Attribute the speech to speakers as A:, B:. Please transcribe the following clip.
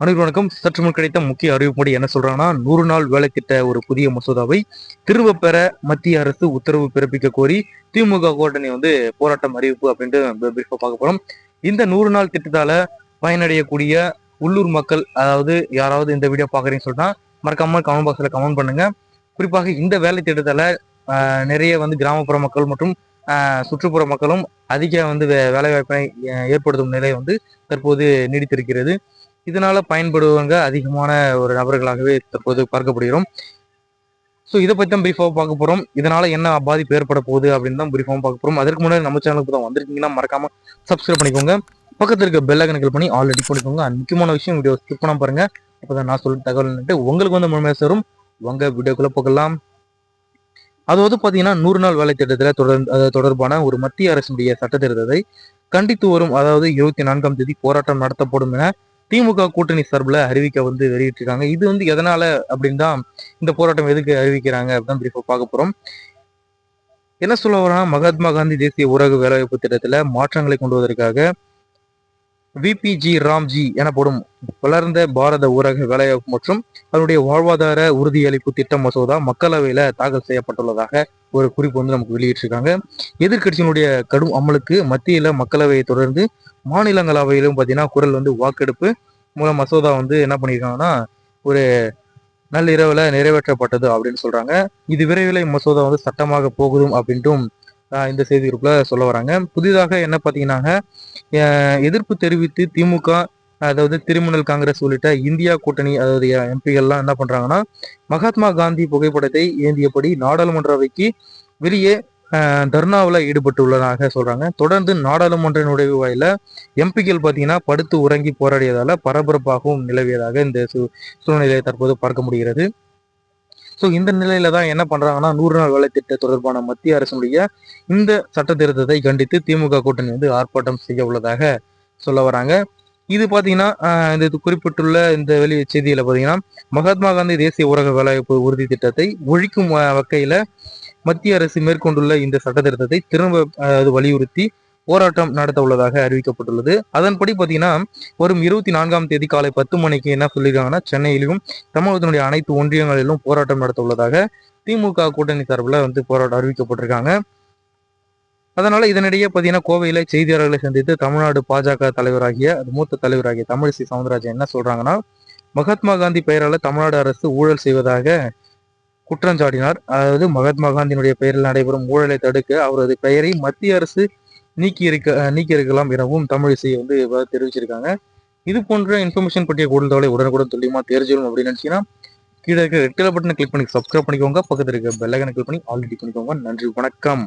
A: அனைவரும் வணக்கம். சற்று முன் கிடைத்த முக்கிய அறிவிப்படி என்ன சொல்றாங்கன்னா, 100 நாள் வேலை திட்ட ஒரு புதிய மசோதாவை திரும்ப பெற மத்திய அரசு உத்தரவு பிறப்பிக்க கோரி திமுக கூட்டணி போராட்டம் அறிவிப்பு அப்படின்ட்டு பிரீஃபா பார்க்க போறோம். இந்த 100 நாள் திட்டத்தால பயனடையக்கூடிய உள்ளூர் மக்கள், அதாவது யாராவது இந்த வீடியோ பாக்குறீங்கன்னு சொன்னா மறக்காம கமெண்ட் பாக்ஸ்ல கமெண்ட் பண்ணுங்க. குறிப்பாக இந்த வேலை திட்டத்தால நிறைய கிராமப்புற மக்கள் மற்றும் சுற்றுப்புற மக்களும் அதிக வேலை வாய்ப்பை ஏற்படுத்தும் நிலை தற்போது நீடித்திருக்கிறது. இதனால பயன்படுவங்க அதிகமான ஒரு நபர்களாகவே தற்போது பார்க்கப்படுகிறோம். ஸோ இதை பற்றி தான் பிரீஃபாக பார்க்க போகிறோம். இதனால என்ன பாதிப்பு ஏற்பட போகுது அப்படின்னு தான் பிரீஃபாக பார்க்க போகிறோம். அதற்கு முன்னாடி நம்ம சேனலுக்கு தான் வந்திருக்கீங்கன்னா மறக்காம சப்ஸ்கிரைப் பண்ணிக்கோங்க. பக்கத்தில் இருக்க பெல் ஐகானை கிளிக் பண்ணி ஆல் ரெடி பண்ணிக்கோங்க. அந்த முக்கியமான விஷயம் வீடியோ ஸ்கிப் பண்ணாம பாருங்க. அப்போதான் நான் சொல்ற தகவல் உங்களுக்கு முழுமையாக சேரும். உங்க வீடியோக்குள்ள போகலாம். அதாவது பார்த்தீங்கன்னா 100 நாள் வேலை திட்டத்தில் தொடர்பான ஒரு மத்திய அரசுடைய சட்ட திருத்தத்தை கண்டித்து வரும், அதாவது 24ஆம் தேதி போராட்டம் நடத்தப்படும் என திமுக கூட்டணி சார்பில் அறிவிக்க வெளியிட்டிருக்காங்க. இது எதனால அப்படின்னு தான் இந்த போராட்டம் எதுக்கு அறிவிக்கிறாங்க அப்படின்னு பிரீஃபா பார்க்க போறோம். என்ன சொல்ல வரோம்னா, மகாத்மா காந்தி தேசிய ஊரக வேலைவாய்ப்பு திட்டத்துல மாற்றங்களை கொண்டு வருவதற்காக விபிஜி ராம்ஜி எனப்படும் வளர்ந்த பாரத ஊரக வேலைவாய்ப்பு மற்றும் அதனுடைய வாழ்வாதார உறுதியளிப்பு திட்ட மசோதா மக்களவையில தாக்கல் செய்யப்பட்டுள்ளதாக ஒரு குறிப்பு நமக்கு வெளியிட்டிருக்காங்க. எதிர்கட்சியினுடைய கடும் அமலுக்கு மத்தியில மக்களவையை தொடர்ந்து மாநிலங்களவையிலும் பார்த்தீங்கன்னா குரல் வாக்கெடுப்பு மூலம் மசோதா என்ன பண்ணியிருக்காங்கன்னா ஒரு நள்ளிரவுல நிறைவேற்றப்பட்டது அப்படின்னு சொல்றாங்க. இது விரைவில் மசோதா சட்டமாக போகுதும் அப்படின்ட்டும் இந்த செய்தி குறிப்புல சொல்ல வராங்க. புதிதாக என்ன பார்த்தீங்கன்னா, எதிர்ப்பு தெரிவித்து திமுக, அதாவது திரிணாமுல் காங்கிரஸ் உள்ளிட்ட இந்தியா கூட்டணி, அதாவது எம்பிகள்லாம் என்ன பண்றாங்கன்னா, மகாத்மா காந்தி புகைப்படத்தை ஏந்தியபடி நாடாளுமன்றவைக்கு வெளியே தர்ணாவில் ஈடுபட்டுள்ளதாக சொல்றாங்க. தொடர்ந்து நாடாளுமன்ற நுழைவு வாயில எம்பிக்கள் பார்த்தீங்கன்னா படுத்து உறங்கி போராடியதால பரபரப்பாகவும் நிலவியதாக இந்த சூழ்நிலையை தற்போது பார்க்க முடிகிறது. ஸோ இந்த நிலையில தான் என்ன பண்றாங்கன்னா, 100 நாள் வேலை திட்ட தொடர்பான மத்திய அரசுடைய இந்த சட்ட திருத்தத்தை கண்டித்து திமுக கூட்டணி ஆர்ப்பாட்டம் செய்ய உள்ளதாக சொல்ல வராங்க. இது பார்த்தீங்கன்னா இந்த குறிப்பிட்டுள்ள இந்த செய்தியில பார்த்தீங்கன்னா, மகாத்மா காந்தி தேசிய ஊரக வேலைவாய்ப்பு உறுதி திட்டத்தை ஒழிக்கும் வகையில மத்திய அரசு மேற்கொண்டுள்ள இந்த சட்ட திருத்தத்தை திரும்ப வலியுறுத்தி போராட்டம் நடத்த உள்ளதாக அறிவிக்கப்பட்டுள்ளது. அதன்படி பார்த்தீங்கன்னா வரும் 24ஆம் தேதி காலை 10 மணிக்கு என்ன சொல்லியிருக்காங்கன்னா, சென்னையிலும் தமிழகத்தினுடைய அனைத்து ஒன்றியங்களிலும் போராட்டம் நடத்த உள்ளதாக திமுக கூட்டணி சார்பில் போராட்டம் அறிவிக்கப்பட்டிருக்காங்க. அதனால இதனிடையே பார்த்தீங்கன்னா கோவையில செய்தியாளர்களை சந்தித்து தமிழ்நாடு பாஜக தலைவராகிய மூத்த தலைவராகிய தமிழிசை சவுந்தரராஜன் என்ன சொல்றாங்கன்னா, மகாத்மா காந்தி பெயரால தமிழ்நாடு அரசு ஊழல் செய்வதாக குற்றஞ்சாட்டினார். அதாவது மகாத்மா காந்தியினுடைய பெயரில் நடைபெறும் ஊழலை தடுக்க அவரது பெயரை மத்திய அரசு நீக்கி இருக்கலாம் எனவும் தமிழிசை தெரிவிச்சிருக்காங்க. இது போன்ற இன்ஃபர்மேஷன் பற்றிய கூடுதல் தகவலை உடனுக்குடன் துல்லியமா தெரிஞ்சிடும் அப்படின்னு நினைச்சீங்கன்னா கீழே இருக்க ரெட் கலர் பட்டனை கிளிக் பண்ணி சப்ஸ்கிரைப் பண்ணிக்கோங்க. பக்கத்தில் இருக்க பெல் ஐகானை கிளிக் பண்ணி ஆல்ரெடி பண்ணிக்கோங்க. நன்றி, வணக்கம்.